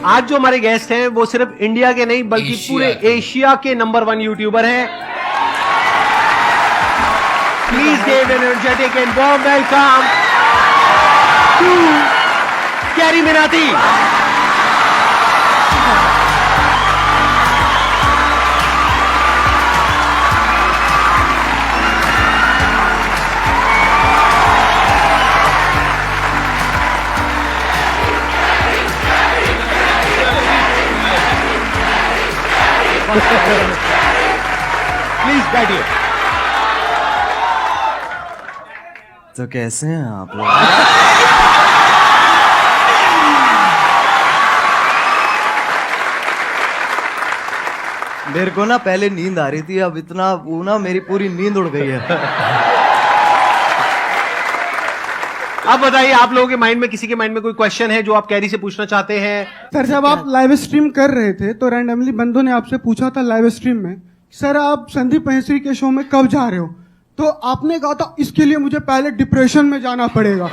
आज जो हमारे गेस्ट हैं वो सिर्फ इंडिया के नहीं बल्कि पूरे एशिया के नंबर 1 यूट्यूबर हैं। Please give an energetic and warm welcome to Carry Minati. Please बैठिए। तो कैसे हैं आप लोग? मेरे को ना पहले नींद आ रही थी, अब इतना वो ना मेरी पूरी नींद उड़ गई है। अब बताइए, आप लोगों के माइंड में, किसी के माइंड में कोई क्वेश्चन है जो आप कैरी से पूछना चाहते हैं? सर, जब आप लाइव स्ट्रीम कर रहे थे तो रैंडमली बंधु ने आपसे पूछा था लाइव स्ट्रीम में, सर आप संदीप महेश्वरी के शो में कब जा रहे हो? तो आपने कहा था इसके लिए मुझे पहले डिप्रेशन में जाना पड़ेगा।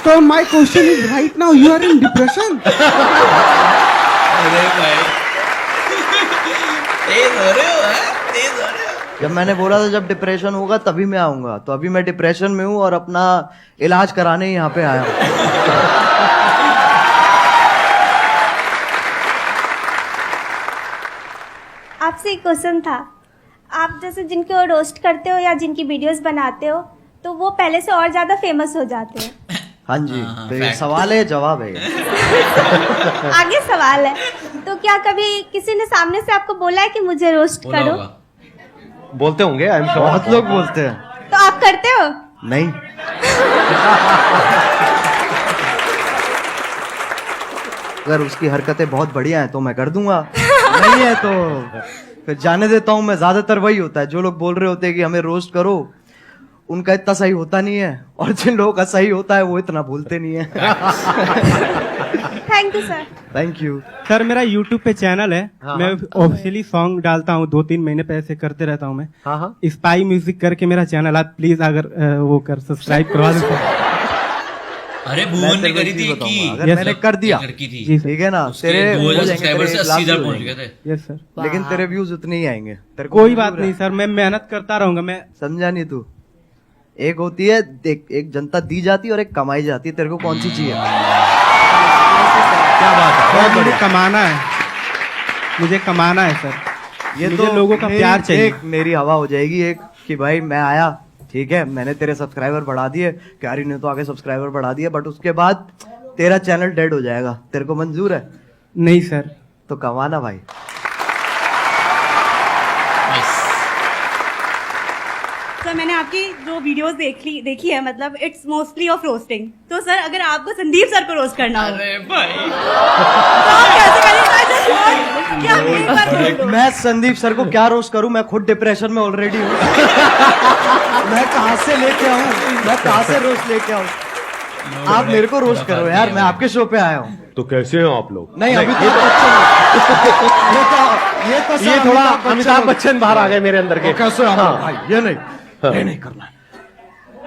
तो my question is right now you are in depression? अरे भाई तेज हो रहे हो, तेज हो रहे हो। जब मैंने बोला था जब डिप्रेशन होगा तभी मैं आऊंगा, तो अभी मैं डिप्रेशन में हूँ और अपना इलाज कराने यहाँ पे आया हूँ। आपसे एक क्वेश्चन था, आप जैसे जिनको रोस्ट करते हो या जिनकी वीडियोस बनाते हो तो वो पहले से और ज्यादा फेमस हो जाते हैं। हाँ जी, तो ये सवाल है जवाब है। आगे सवाल है, तो क्या कभी किसी ने सामने से आपको बोला है कि मुझे रोस्ट बोला करो? होगा। बोलते होंगे, आई एम श्योर। बहुत लोग बोलते हैं। तो आप करते हो? नहीं। अगर उसकी हरकतें बहुत बढ़िया हैं तो मैं कर दूंगा, नहीं है तो फिर जाने देता हूँ मैं। ज्यादातर वही होता है, जो लोग बोल रहे होते हैं कि हमें रोस्ट करो, उनका इतना सही होता नहीं है, और जिन लोगों का सही होता है वो इतना भूलते नहीं है। Thank you sir. Thank you. Sir, मेरा यूट्यूब पे चैनल है, हाँ, मैं ऑफिशियली सॉन्ग डालता हूँ, 2-3 महीने पे ऐसे करते रहता हूँ मैं। हाँ हाँ। स्पाई म्यूजिक करके मेरा चैनल, आप प्लीज अगर वो कर सब्सक्राइब करवा दो। अरे भुवन ने करी थी कि अगर मैंने कर दिया, लड़की थी, जी सर। ठीक है ना, उसके तेरे 2000 सब्सक्राइबर से 80,000 पहुंच गए थे। Yes sir. लेकिन तेरे व्यूज उतने ही आएंगे। तेरे को कोई मंजूर बात है? नहीं सर, मैं मेहनत करता रहूंगा। मैं समझा नहीं तू? एक होती है, देख, एक जनता दी जाती है और एक कमाई जाती है। तेरे को कौन सी चाहिए? क्या बात है, बहुत मुझे बढ़िया। कमाना है, मुझे कमाना है सर। ये मुझे तो लोगों का मेरी- प्यार चाहिए। देख, मेरी हवा हो जाएगी एक कि भाई मैं आया, ठीक है, मैंने तेरे सब्सक्राइबर बढ़ा दिए, क्यारी ने तो आगे सब्सक्राइबर बढ़ा दिए, बट उसके बाद तेरा चैनल डेड हो जाएगा। तेरे को मंजूर है? नहीं सर। तो कमाना भाई। सर, मैंने आपकी जो वीडियोस देखी है, मतलब इट्स मोस्टली ऑफ रोस्टिंग। तो सर, अगर आपको संदीप सर को रोस्ट करना हो अरे भाई तो आप कैसे करेंगे? Just what? क्या एक बार बोल दो। मैं संदीप सर को क्या रोस्ट करूं? मैं खुद डिप्रेशन में ऑलरेडी हूँ। मैं कहाँ से लेके आऊं? मैं कहाँ से रोस्ट लेके आऊं? आप मेरे को रोस्ट करो यार, मैं आपके शो पे आया हूँ। तो कैसे हो आप लोग? नहीं, अभी तो बच्चन ये तो ये थोड़ा अमिताभ बच्चन बाहर आ गए मेरे अंदर के। कैसे हैं हाँ। आप? भाई ये नहीं, ये नहीं करना।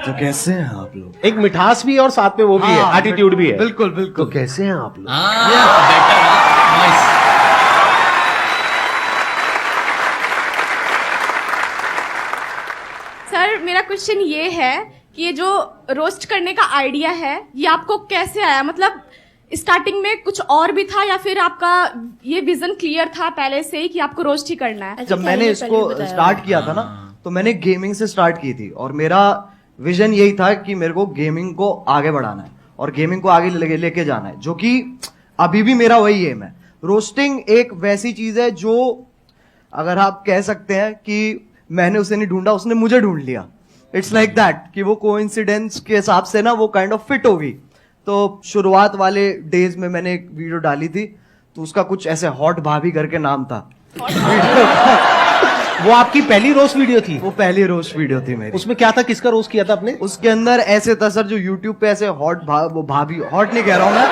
तो कैसे हैं आप लोग? एक मिठास भी है और साथ में वो भी है, हाँ, एटीट्यूड भी है। बिल्कुल तो बिल्कुल। कैसे हैं आप लोग? Better nice. सर, मेरा क्वेश्चन ये है कि ये जो रोस्ट करने का आइडिया है ये आपको कैसे आया? मतलब स्टार्टिंग में कुछ और भी था या फिर आपका ये विजन क्लियर था पहले से ही कि आपको रोस्ट ही करना है? जब मैंने इसको स्टार्ट किया था ना, तो मैंने गेमिंग से स्टार्ट की थी, और मेरा विजन यही था कि मेरे को गेमिंग को आगे बढ़ाना है और गेमिंग को आगे लेके जाना है, जो कि अभी भी मेरा वही एम है। रोस्टिंग एक वैसी चीज है जो, अगर आप कह सकते हैं कि मैंने उसे नहीं ढूंढा, उसने मुझे ढूंढ लिया। इट्स लाइक दैट कि वो कोइंसिडेंस के हिसाब से ना वो काइंड ऑफ फिट होगी। तो शुरुआत वाले डेज में मैंने एक वीडियो डाली थी, तो उसका कुछ ऐसे हॉट भाभी करके नाम था। वो आपकी पहली रोस्ट वीडियो थी? वो पहली रोस्ट वीडियो थी मेरी। उसमें क्या था, किसका रोस्ट किया था आपने? उसके अंदर ऐसे था सर, जो यूट्यूब पे ऐसे वो भाभी, हॉट नहीं कह रहा हूँ मैं,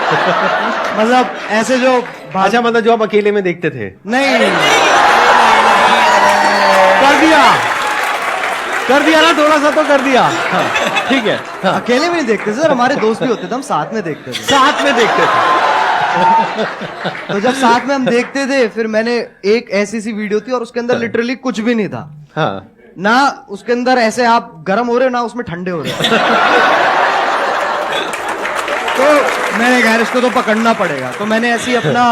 मतलब ऐसे जो अच्छा, मतलब जो आप अकेले में देखते थे? नहीं, कर दिया। कर दिया ना, थोड़ा सा तो कर दिया। हाँ, ठीक है। हाँ, अकेले में नहीं देखते सर, हमारे दोस्त भी होते थे, हम साथ में देखते थे। साथ में देखते थे। तो जब साथ में हम देखते थे, फिर मैंने एक ऐसी सी वीडियो थी और उसके अंदर लिटरली कुछ भी नहीं था। हाँ, ना उसके अंदर ऐसे आप गर्म हो रहे हो, ना उसमें ठंडे हो रहे हो। तो मैंने कहा इसको तो पकड़ना पड़ेगा, तो मैंने ऐसी अपना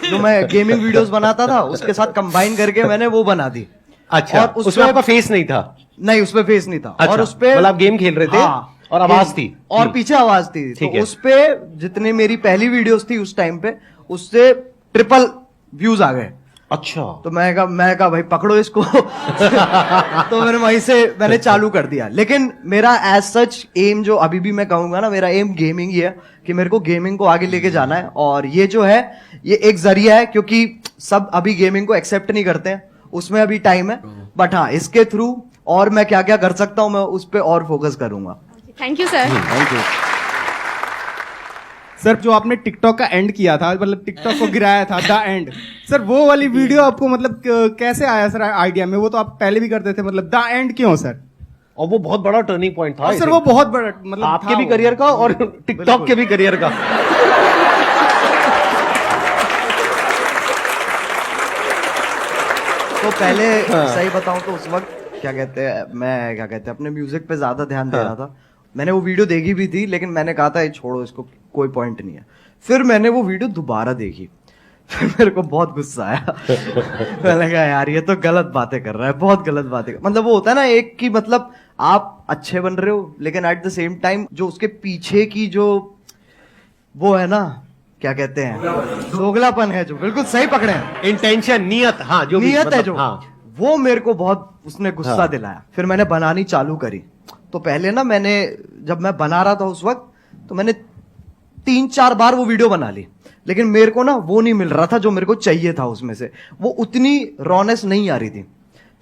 जो मैं गेमिंग वीडियोस बनाता था उसके साथ कंबाइन करके मैंने वो बना दी। अच्छा, और उसमें आपका फेस नहीं था? नहीं, उसपे फेस नहीं था। अच्छा, और उसपे मतलब आप गेम खेल रहे थे। हाँ, और आवाज थी और पीछे आवाज थी। ठीक तो है। उस पे जितने मेरी पहली वीडियोस थी उस टाइम पे, उससे ट्रिपल व्यूज आ गए। अच्छा, तो मैं कहा भाई पकड़ो इसको। तो मैंने वहीं से मैंने चालू कर दिया। लेकिन मेरा एज सच एम जो अभी भी मैं कहूंगा ना, मेरा एम गेमिंग ही है कि मेरे को गेमिंग को आगे लेके जाना है। और ये जो है ये एक जरिया है, क्योंकि सब अभी गेमिंग को एक्सेप्ट नहीं करते हैं, उसमें अभी टाइम है। बट हाँ, इसके थ्रू और मैं क्या क्या कर सकता हूं, मैं उस पर और फोकस करूंगा। Thank you sir. Thank you sir, जो आपने टिकटॉक का एंड किया था, मतलब टिकटॉक को गिराया था, द एंड, सर वो वाली वीडियो आपको मतलब कैसे आया सर आइडिया में? वो तो आप पहले भी करते थे, मतलब द एंड क्यों सर? और वो बहुत बड़ा टर्निंग पॉइंट था। और सर वो बहुत बड़ा मतलब आपके था भी वो। करियर का और टिकटॉक के भी करियर का। तो पहले सही बताऊं तो उस वक्त क्या कहते हैं अपने म्यूजिक पे ज्यादा ध्यान दे रहा था। मैंने वो वीडियो देखी भी थी, लेकिन मैंने कहा था ये छोड़ो, इसको कोई पॉइंट नहीं है। फिर मैंने वो वीडियो दोबारा देखी, फिर मेरे को बहुत गुस्सा आया। मैंने कहा यार ये तो गलत बातें कर रहा है, बहुत गलत बातें मतलब वो होता है ना एक की, मतलब आप अच्छे बन रहे हो, लेकिन एट द सेम टाइम जो उसके पीछे की जो वो है ना, क्या कहते हैं, दोगलापन है, जो बिल्कुल सही पकड़े हैं, इंटेंशन, नियत, हाँ, जो भी, नियत है मतलब, जो, हाँ। वो मेरे को बहुत उसने गुस्सा हाँ। दिलाया। फिर मैंने बनानी चालू करी। तो पहले ना मैंने जब मैं बना रहा था उस वक्त, तो मैंने 3-4 बार वो वीडियो बना ली, लेकिन मेरे को ना वो नहीं मिल रहा था जो मेरे को चाहिए था उसमें से, वो उतनी रॉनेस नहीं आ रही थी।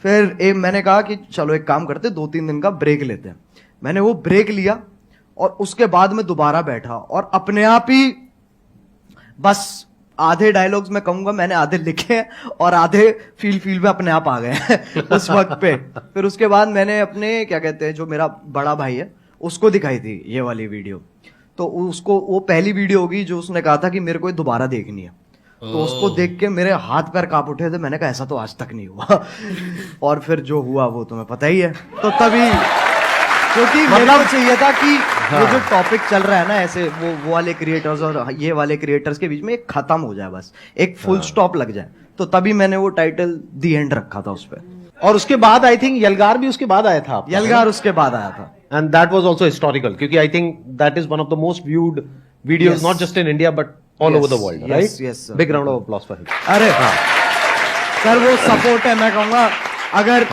फिर मैंने कहा कि चलो एक काम करते, 2-3 दिन का ब्रेक लेते हैं। मैंने वो ब्रेक लिया और उसके बाद मैं दोबारा बैठा और अपने आप ही बस आधे डायलॉग्स मैं कहूंगा मैंने आधे लिखे हैं और आधे फील में अपने आप आ गए हैं उस वक्त पे। फिर उसके बाद मैंने अपने क्या कहते हैं जो मेरा बड़ा भाई है उसको दिखाई थी ये वाली वीडियो। तो उसको वो पहली वीडियो होगी जो उसने कहा था कि मेरे को ये दोबारा देखनी है। तो उसको देख के मेरे हाथ पैर कांप उठे थे। मैंने कहा ऐसा तो आज तक नहीं हुआ। और फिर जो हुआ वो तुम्हें पता ही है। तो तभी क्योंकि मतलब चाहिए था कि ये जो टॉपिक चल रहा है ना ऐसे वो वाले क्रिएटर्स और ये वाले क्रिएटर्स के बीच में एक खत्म हो जाए, बस एक फुल स्टॉप लग जाए। तो तभी मैंने वो टाइटल दी एंड रखा था उस पर। और उसके बाद आई थिंक यलगार भी उसके बाद आया था आपका, यलगार उसके बाद आया था। And that was also historical, क्योंकि I think that is one of the most viewed videos not just in India but all over the world, right? yes, sir. Big round of applause for him. अरे sir वो support है, मैं कहूंगा अगर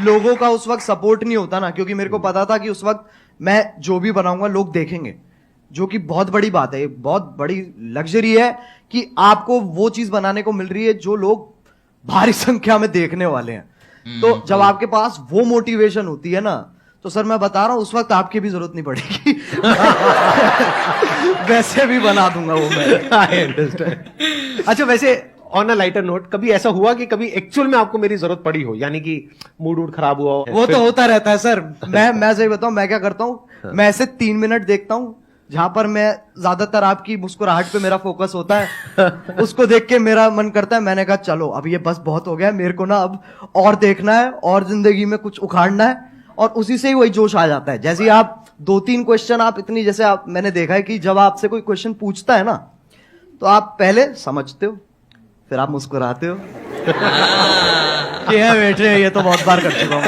लोगों का उस वक्त सपोर्ट नहीं होता ना, क्योंकि मेरे को पता था कि उस वक्त मैं जो भी बनाऊंगा लोग देखेंगे, जो कि बहुत बड़ी बात है, बहुत बड़ी लग्जरी है कि आपको वो चीज बनाने को मिल रही है जो लोग भारी संख्या में देखने वाले हैं। तो जब आपके पास वो मोटिवेशन होती है ना, तो सर मैं बता रहा हूं उस वक्त आपकी भी जरूरत नहीं पड़ेगी। वैसे भी बना दूंगा वो मैं। I understand. अच्छा, वैसे ऑन अ लाइटर नोट, कभी ऐसा हुआ कि कभी एक्चुअल में आपको मेरी जरूरत पड़ी हो, यानी कि मूड खराब हुआ हो? वो तो होता रहता है सर। मैं सही बताऊं मैं क्या करता हूं, मैं ऐसे 3 मिनट देखता हूं जहां पर मैं ज्यादातर आपकी मुस्कुराहट पे मेरा फोकस होता है। उसको देख के मेरा मन करता है, मैंने कहा चलो अब ये बस बहुत हो गया, मेरे को ना अब और देखना है और जिंदगी में कुछ उखाड़ना है। और उसी से ही वही जोश आ जाता है। जैसे आप 2-3 क्वेश्चन आप इतनी, जैसे आप मैंने देखा है कि जब आपसे कोई क्वेश्चन पूछता है ना, तो आप पहले समझते हो, फिर आप मुस्कुराते हो कि है बेटे ये तो बहुत बार कर चुका हूं।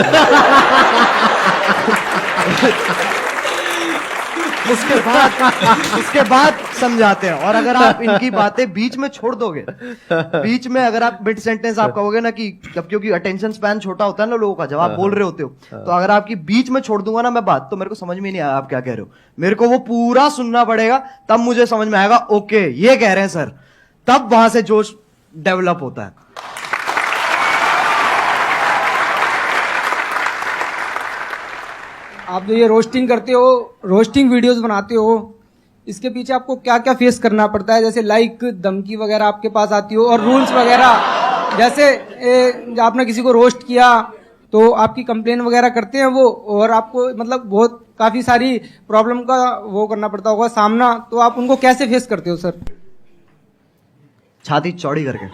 उसके बाद समझाते हैं। और अगर आप इनकी बातें बीच में छोड़ दोगे, बीच में अगर आप मिड सेंटेंस आप कहोगे ना कि क्योंकि अटेंशन स्पैन छोटा होता है ना लोगों का, जब आप बोल रहे होते हो, तो अगर आपकी बीच में छोड़ दूंगा ना मैं बात, तो मेरे को समझ में नहीं आया आप क्या कह रहे हो। मेरे को वो पूरा सुनना पड़ेगा, तब मुझे समझ में आएगा ओके ये कह रहे हैं सर, तब वहां से जोश डेवलप होता है। आप जो ये रोस्टिंग करते हो, रोस्टिंग वीडियोस बनाते हो, इसके पीछे आपको क्या क्या फेस करना पड़ता है? जैसे लाइक धमकी वगैरह आपके पास आती हो, और रूल्स वगैरह, जैसे आपने किसी को रोस्ट किया तो आपकी कंप्लेन वगैरह करते हैं वो, और आपको मतलब बहुत काफी सारी प्रॉब्लम का वो करना पड़ता होगा सामना, तो आप उनको कैसे फेस करते हो सर? छाती चौड़ी करके।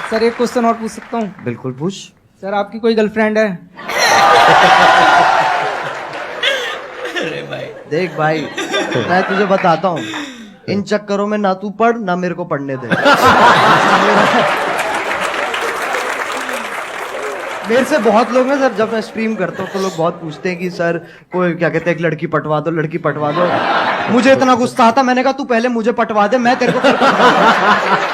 सर एक क्वेश्चन और पूछ सकता हूँ? बिल्कुल पूछ। सर आपकी कोई गर्लफ्रेंड है? अरे भाई देख भाई, मैं तुझे बताता हूँ, इन चक्करों में ना तू पढ़ ना मेरे को पढ़ने दे। मेरे से बहुत लोग हैं सर, जब मैं स्ट्रीम करता हूँ तो लोग बहुत पूछते हैं कि सर कोई क्या कहते हैं, एक लड़की पटवा दो, लड़की पटवा दो। मुझे इतना गुस्सा आता, मैंने कहा तू पहले मुझे पटवा दे, मैं तेरे को फिर पटवाऊंगा।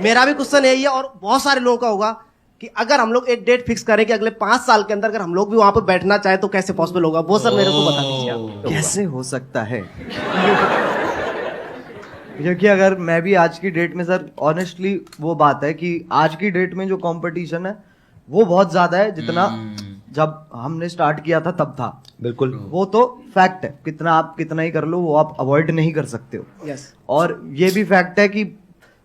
मेरा भी क्वेश्चन यही है, और बहुत सारे लोगों का होगा कि अगर हम लोग एक डेट फिक्स करें कि अगले 5 साल के अंदर अगर हम लोग भी वहां पर बैठना चाहे तो कैसे पॉसिबल होगा, वो सर मेरे को बता दीजिए आप। कैसे हो सकता है? क्योंकि अगर मैं भी आज की डेट में सर, ऑनेस्टली वो बात है कि आज की डेट में जो कंपटीशन है वो बहुत ज्यादा है, जितना जब हमने स्टार्ट किया था तब था। बिल्कुल, वो तो फैक्ट है, कितना आप कितना ही कर लो वो आप अवॉइड नहीं कर सकते हो। यस। और ये भी फैक्ट है कि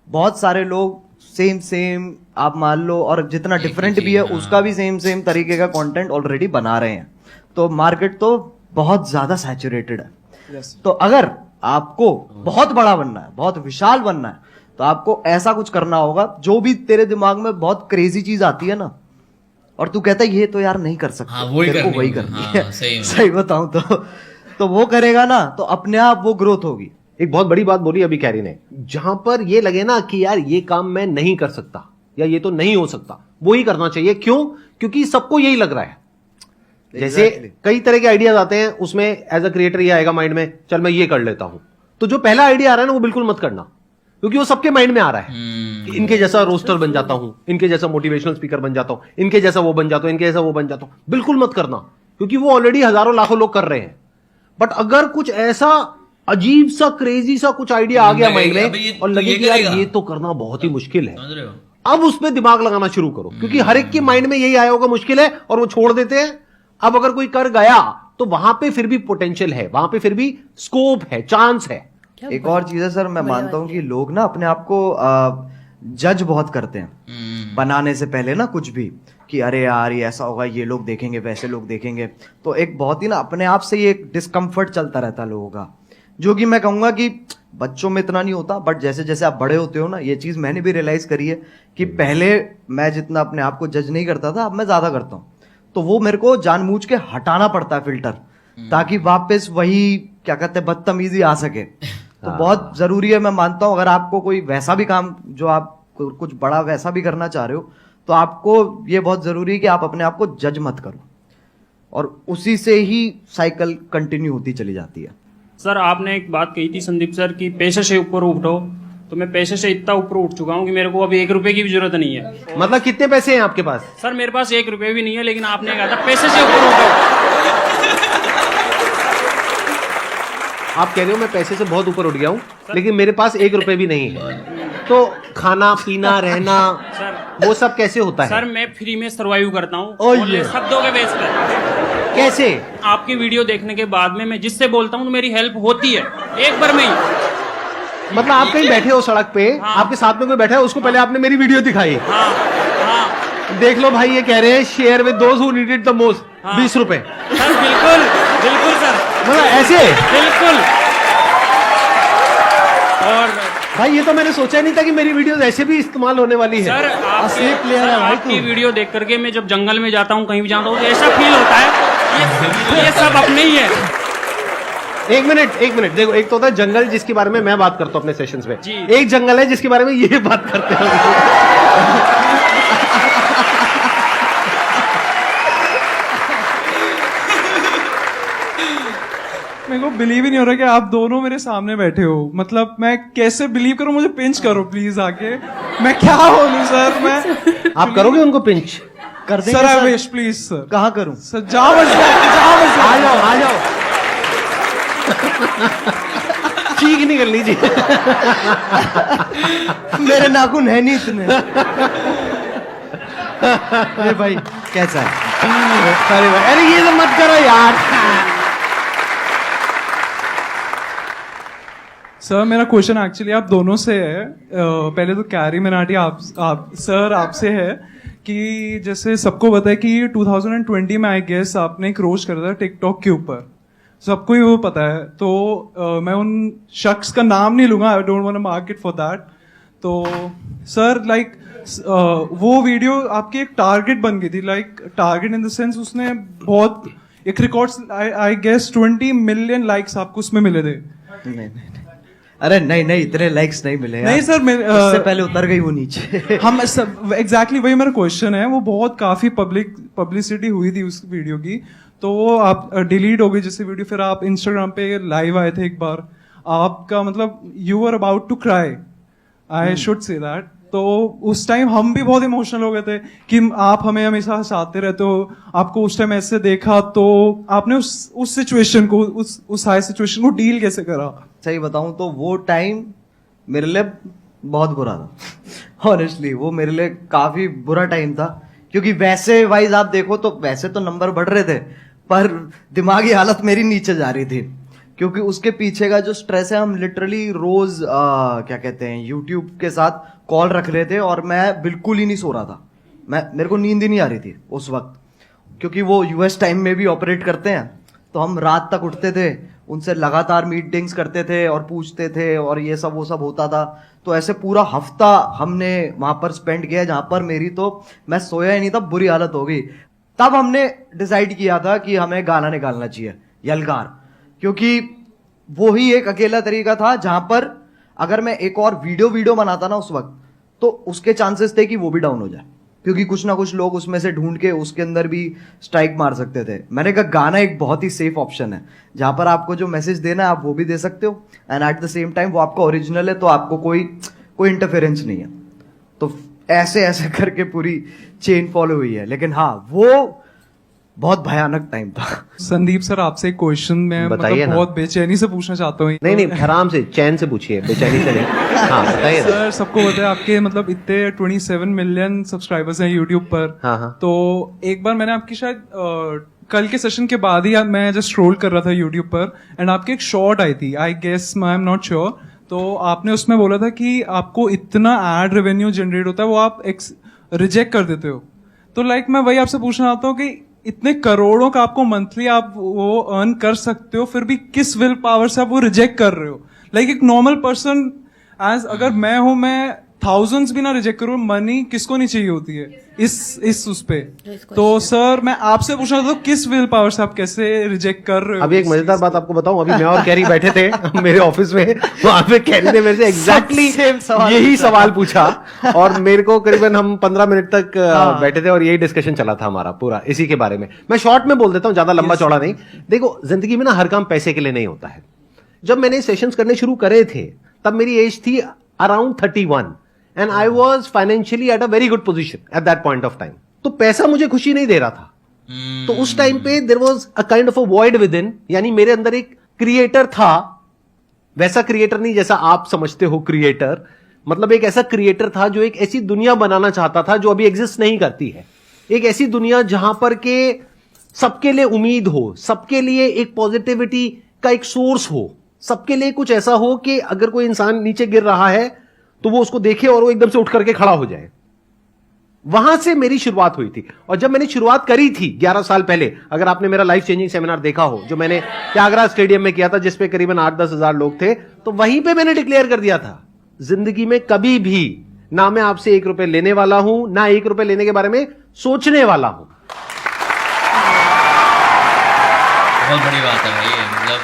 बहुत सारे लोग सेम आप मान लो, और जितना डिफरेंट भी है उसका भी सेम तरीके का कंटेंट ऑलरेडी बना रहे हैं, तो मार्केट तो बहुत ज्यादा सैचुरेटेड है। तो अगर आपको बहुत बड़ा बनना है, बहुत विशाल बनना है, तो आपको ऐसा कुछ करना होगा जो भी तेरे दिमाग में बहुत क्रेजी चीज आती है ना, और तू कहता है ये तो यार नहीं कर सकता, हाँ, वही तेरे को करनी वही होगी। करनी हाँ, है। सही में। सही बताऊं तो वो करेगा ना तो अपने आप वो ग्रोथ होगी। एक बहुत बड़ी बात बोली अभी कैरी ने, जहां पर ये लगे ना कि यार ये काम मैं नहीं कर सकता या ये तो नहीं हो सकता, वो ही करना चाहिए। क्यों? क्योंकि सबको यही लग रहा है। जैसे कई तरह के आइडियाज आते हैं, उसमें एज अ क्रिएटर ये आएगा माइंड में, चल मैं ये कर लेता हूं, तो जो पहला आइडिया आ रहा है ना वो बिल्कुल मत करना, क्योंकि वो सबके माइंड में आ रहा है कि इनके जैसा रोस्टर बन जाता हूं, इनके जैसा मोटिवेशनल स्पीकर बन जाता हूं, इनके जैसा वो बन जाता हूं, इनके जैसा वो बन जाता हूं। बिल्कुल मत करना, क्योंकि वो ऑलरेडी हजारों लाखों लोग कर रहे हैं। बट अगर कुछ ऐसा अजीब सा क्रेजी सा कुछ आइडिया आ गया माइंड में और लगे कि यार ये तो करना बहुत ही मुश्किल है, समझ रहे हो? अब उसमें दिमाग लगाना शुरू करो, क्योंकि हर एक के माइंड में यही आया होगा मुश्किल है और वो छोड़ देते हैं। अब अगर कोई कर गया तो वहां पे फिर भी पोटेंशियल है, वहां पे फिर भी स्कोप है, चांस है। एक और चीज है सर, मैं मानता हूं कि लोग ना अपने आप को जज बहुत करते हैं बनाने से पहले ना, कुछ भी कि अरे यार ये ऐसा होगा, ये लोग देखेंगे, वैसे लोग देखेंगे, तो एक बहुत ही ना अपने आप से ये एक डिस्कम्फर्ट चलता रहता है लोगों का, जो कि मैं कहूंगा कि बच्चों में इतना नहीं होता, बट जैसे जैसे आप बड़े होते हो ना, ये चीज मैंने भी रियलाइज करी है कि पहले मैं जितना अपने आप को जज नहीं करता था, अब मैं ज्यादा करता हूँ। तो वो मेरे को जानबूझ के हटाना पड़ता है फिल्टर, ताकि वापस वही क्या कहते हैं बदतमीजी आ सके। तो बहुत जरूरी है, मैं मानता हूँ, अगर आपको कोई वैसा भी काम जो आप कुछ बड़ा वैसा भी करना चाह रहे हो, तो आपको ये बहुत जरूरी है कि आप अपने आप को जज मत करो, और उसी से ही साइकिल कंटिन्यू होती चली जाती है। सर आपने एक बात कही थी संदीप सर कि पैसे से ऊपर उठो, तो मैं पैसे से इतना ऊपर उठ चुका हूँ कि मेरे को अभी 1 रुपए की भी जरूरत नहीं है। मतलब कितने पैसे हैं आपके पास? सर मेरे पास 1 रुपए भी नहीं है, लेकिन आपने कहा था पैसे से ऊपर उठो। आप कह रहे हो मैं पैसे से बहुत ऊपर उठ गया हूँ, लेकिन मेरे पास 1 रुपए भी नहीं है, तो खाना पीना रहना सर वो सब कैसे होता है? सर मैं फ्री में सर्वाइव करता हूँ, ओह ये। ओनली शब्दों के बेस पर। कैसे? आपकी वीडियो देखने के बाद में मैं जिससे बोलता हूँ तो मेरी हेल्प होती है एक बार में ही। मतलब आप कहीं बैठे हो सड़क पे, हाँ। आपके साथ में कोई बैठा है, उसको पहले आपने मेरी वीडियो दिखाई, हाँ हाँ देख लो भाई ये कह रहे हैं share with those who need it the most, 20 रुपए। सर बिल्कुल बिल्कुल सर, मतलब ऐसे बिल्कुल। और भाई ये तो मैंने सोचा नहीं था कि मेरी वीडियोस ऐसे भी इस्तेमाल होने वाली है। सर असली प्लेयर है भाई तू। आपकी वीडियो देख करके मैं जब जंगल में जाता हूँ, कहीं भी जाता हूँ, तो ऐसा फील होता है ये सब अपने ही है। एक मिनट देखो, एक तो होता है जंगल जिसके बारे में मैं बात करता हूँ अपने सेशंस में, जी। एक जंगल है जिसके बारे में ये बात करते हैं। मेरे को बिलीव ही नहीं हो रहा कि आप दोनों मेरे सामने बैठे हो। मतलब मैं कैसे बिलीव करूं? मुझे पिंच करो प्लीज आके। मैं क्या बोलूं सर? मैं आप करोगे उनको पिंच? कर देंगे sir I wish please sir. कहाँ करूं? सर जहाँ बस आ जाओ ठीक नहीं कर लीजिए। मेरे नाखून है नहीं इतने। अरे भाई कैसा है? अरे ये तो मत करो यार। सर मेरा क्वेश्चन एक्चुअली आप दोनों से है। पहले तो कैरी मिनाटी आप सर आपसे है कि जैसे सबको पता है कि 2020 में आई गेस आपने एक रोस्ट करा था टिकटॉक के ऊपर, सबको ही वो पता है। तो मैं उन शख्स का नाम नहीं लूंगा, I don't want to mark it for that. तो सर लाइक वो वीडियो आपकी एक टारगेट बन गई थी, like target in the sense उसने बहुत एक record I guess 20 million likes आपको उसमें मिले थे। नहीं, अरे नहीं इतने लाइक्स नहीं मिले नहीं सर, उससे पहले उतर गई वो नीचे। हम सब एग्जैक्टली वही मेरा क्वेश्चन है। वो बहुत काफी पब्लिसिटी हुई थी उस वीडियो की, तो वो आप डिलीट हो गई जैसे वीडियो। फिर आप इंस्टाग्राम पे लाइव आए थे एक बार, आपका मतलब you are about to cry, I should say that. तो उस टाइम हम भी बहुत इमोशनल हो गए थे कि आप हमें हमेशा हंसाते रहते हो, आपको उस टाइम ऐसे देखा, तो आपने उस सिचुएशन को उस हाई सिचुएशन को डील कैसे करा? सही बताऊं तो वो टाइम मेरे लिए बहुत बुरा था ऑनेस्टली। वो मेरे लिए काफी बुरा टाइम था, क्योंकि वैसे वाइज आप देखो तो वैसे तो नंबर बढ़ रहे थे, पर दिमागी हालत मेरी नीचे जा रही थी, क्योंकि उसके पीछे का जो स्ट्रेस है, हम लिटरली रोज क्या कहते हैं यूट्यूब के साथ कॉल रख रहे थे और मैं बिल्कुल ही नहीं सो रहा था। मेरे को नींद ही नहीं आ रही थी उस वक्त, क्योंकि वो यूएस टाइम में भी ऑपरेट करते हैं, तो हम रात तक उठते थे, उनसे लगातार मीटिंग्स करते थे और पूछते थे और ये सब वो सब होता था। तो ऐसे पूरा हफ्ता हमने वहां पर स्पेंड किया, जहां पर मेरी तो मैं सोया ही नहीं था, बुरी हालत हो गई। तब हमने डिसाइड किया था कि हमें गाना निकालना चाहिए, यलगार, क्योंकि वो ही एक अकेला तरीका था जहां पर अगर मैं एक और वीडियो बनाता ना उस वक्त, तो उसके चांसेस थे कि वो भी डाउन हो जाए, क्योंकि कुछ ना कुछ लोग उसमें से ढूंढ के उसके अंदर भी स्ट्राइक मार सकते थे। मैंने कहा गाना एक बहुत ही सेफ ऑप्शन है, जहां पर आपको जो मैसेज देना है आप वो भी दे सकते हो, and at the same time वो आपका ओरिजिनल है, तो आपको कोई इंटरफेरेंस नहीं है। तो ऐसे ऐसे करके पूरी चेन फॉलो हुई है। लेकिन हाँ, वो बहुत भयानक टाइम था। संदीप सर आपसे एक क्वेश्चन मैं बताइए ना। बहुत बेचैनी से पूछना चाहता हूँ। नहीं आराम से चैन से पूछिए, बेचैनी से नहीं। हाँ बताइए ना। सर सबको पता है आपके मतलब इतने 27 मिलियन सब्सक्राइबर्स हैं यूट्यूब पर। हाँ। तो एक बार मैंने आपकी शायद कल के सेशन के बाद ही मैं जस्ट स्क्रॉल कर रहा था यूट्यूब पर, एंड आपकी एक शॉर्ट आई थी, I guess I am not sure, तो आपने उसमें बोला था कि आपको इतना एड रेवेन्यू जनरेट होता है वो आप रिजेक्ट कर देते हो। तो लाइक मैं वही आपसे पूछना चाहता हूँ कि इतने करोड़ों का आपको मंथली आप वो अर्न कर सकते हो, फिर भी किस विल पावर से आप वो रिजेक्ट कर रहे हो? लाइक एक नॉर्मल पर्सन एज अगर मैं हूं, मैं थाउजेंड्स भी ना रिजेक्ट करूं, मनी किसको नहीं चाहिए होती है इस उस पे। तो सर मैं आपसे पूछना था किस विल पावर से आप कैसे रिजेक्ट कर रहे हो? अभी एक मजेदार बात आपको बताऊं, अभी मैं और कैरी बैठे थे मेरे ऑफिस में, वहां पे कैरी ने मेरे से एग्जैक्टली यही सवाल पूछा, और मेरे को करीबन हम 15 मिनट तक बैठे थे और यही डिस्कशन चला था हमारा पूरा इसी के बारे में। मैं शॉर्ट में बोल देता हूं, ज्यादा लंबा चौड़ा नहीं। देखो जिंदगी में ना हर काम पैसे के लिए नहीं होता है। जब मैंने सेशंस करने शुरू करे थे तब मेरी एज थी around 31 and I was financially at a very good position at that point of time. तो पैसा मुझे खुशी नहीं दे रहा था। तो उस टाइम पे there was a kind of a void within, यानी मेरे अंदर एक क्रिएटर था, वैसा क्रिएटर नहीं जैसा आप समझते हो क्रिएटर, मतलब एक ऐसा क्रिएटर था जो एक ऐसी दुनिया बनाना चाहता था जो अभी एग्जिस्ट नहीं करती है। एक ऐसी दुनिया जहां पर के सबके लिए उम्मीद हो, सबके लिए एक पॉजिटिविटी का एक सोर्स हो, सबके लिए कुछ ऐसा हो कि अगर कोई इंसान नीचे गिर रहा है तो वो उसको देखे और वो एकदम से उठ करके खड़ा हो जाए। वहां से मेरी शुरुआत हुई थी। और जब मैंने शुरुआत करी थी 11 साल पहले, अगर आपने मेरा लाइफ चेंजिंग सेमिनार देखा हो जो मैंने त्यागराज स्टेडियम में किया था, जिसपे करीबन 8-10 हजार लोग थे, तो वहीं पे मैंने डिक्लेयर कर दिया था, जिंदगी में कभी भी ना मैं आपसे 1 रुपए लेने वाला हूं, ना 1 रुपए लेने के बारे में सोचने वाला हूं। बहुत बड़ी बात है भाई, मतलब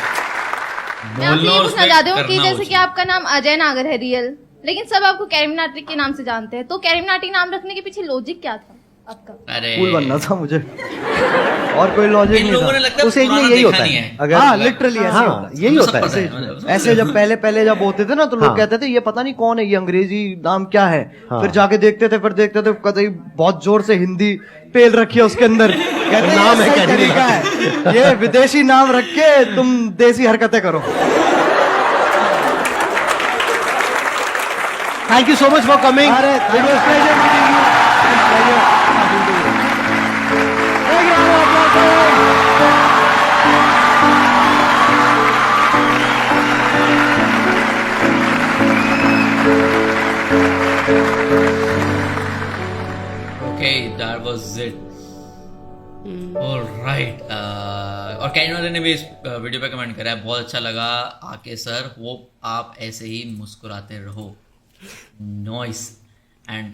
मैं आपसे ये पूछना चाहती हूँ कि जैसे कि आपका नाम अजय नागर है रियल, लेकिन सब आपको कैरिमिनाटी के नाम से जानते हैं, तो कैरिमिनाटी नाम रखने के पीछे लॉजिक क्या था आपका? अरे कूल बनना था मुझे, और कोई लॉजिक नहीं लोगों ने था। लगता है उसे एक पुराना यही देखा होता नहीं है। अगर हाँ लिटरली ऐसे हाँ, होता है। यही होता सब पता है। है, मतलब ऐसे जब पहले जब होते थे ना, तो लोग हाँ। कहते थे ये पता नहीं कौन है, ये अंग्रेजी नाम क्या है। हाँ। फिर जाके देखते थे, कहते बहुत जोर से हिंदी पेल रखी है उसके अंदर, कहते नाम है सही क्या? तरीका है, ये विदेशी नाम रख के तुम देसी हरकतें करो। Thank you so much for coming. अरे thank you, pleasure meeting you. Pleasure talking to you. एक round of applause. Okay that was it alright. और कैन वाले ने भी इस वीडियो पे कमेंट करा है, बहुत अच्छा लगा आके सर, होप आप ऐसे ही मुस्कुराते रहो। Noise and